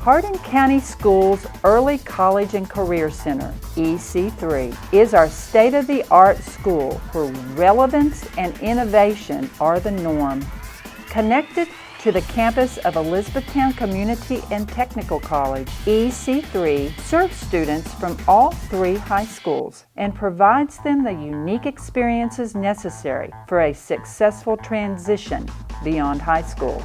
Hardin County Schools Early College and Career Center, EC3, is our state-of-the-art school where relevance and innovation are the norm. Connected to the campus of Elizabethtown Community and Technical College, EC3 serves students from all three high schools and provides them the unique experiences necessary for a successful transition beyond high school.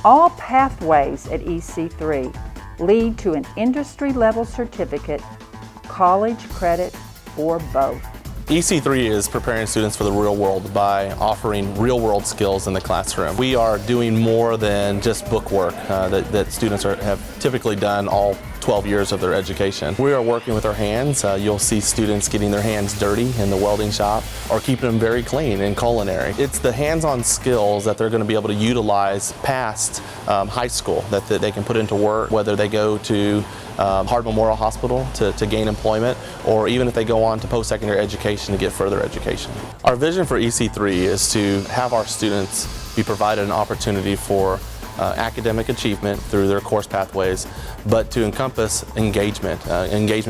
All pathways at EC3 lead to an industry-level certificate, college credit, or both. EC3 is preparing students for the real world by offering real-world skills in the classroom. We are doing more than just book work that students have typically done all 12 years of their education. We are working with our hands. You'll see students getting their hands dirty in the welding shop or keeping them very clean in culinary. It's the hands-on skills that they're going to be able to utilize past high school that they can put into work, whether they go to Hardin Memorial Hospital to gain employment, or even if they go on to post-secondary education to get further education. Our vision for EC3 is to have our students be provided an opportunity for academic achievement through their course pathways, but to encompass engagement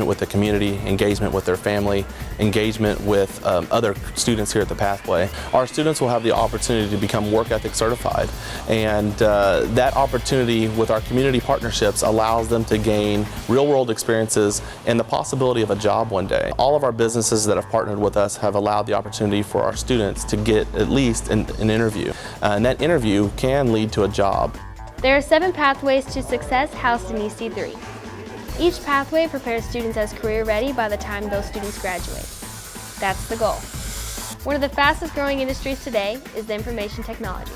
with the community, engagement with their family, engagement with other students here at the pathway. Our students will have the opportunity to become work ethic certified, and that opportunity with our community partnerships allows them to gain real-world experiences and the possibility of a job one day. All of our businesses that have partnered with us have allowed the opportunity for our students to get at least an interview, and that interview can lead to a job. There are 7 pathways to success housed in EC3. Each pathway prepares students as career ready by the time those students graduate. That's the goal. One of the fastest growing industries today is the information technology.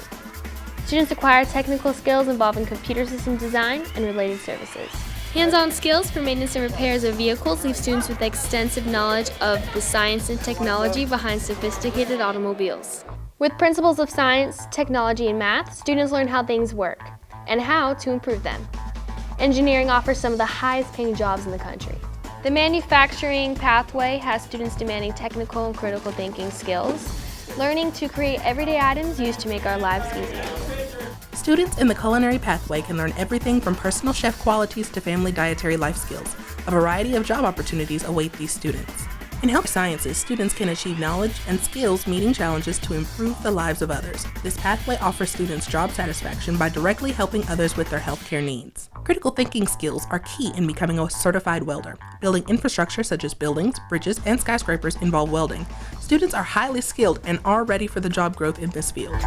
Students acquire technical skills involving computer system design and related services. Hands-on skills for maintenance and repairs of vehicles leave students with extensive knowledge of the science and technology behind sophisticated automobiles. With principles of science, technology, and math, students learn how things work and how to improve them. Engineering offers some of the highest paying jobs in the country. The manufacturing pathway has students demanding technical and critical thinking skills, learning to create everyday items used to make our lives easier. Students in the culinary pathway can learn everything from personal chef qualities to family dietary life skills. A variety of job opportunities await these students. In health sciences, students can achieve knowledge and skills meeting challenges to improve the lives of others. This pathway offers students job satisfaction by directly helping others with their healthcare needs. Critical thinking skills are key in becoming a certified welder. Building infrastructure such as buildings, bridges, and skyscrapers involve welding. Students are highly skilled and are ready for the job growth in this field.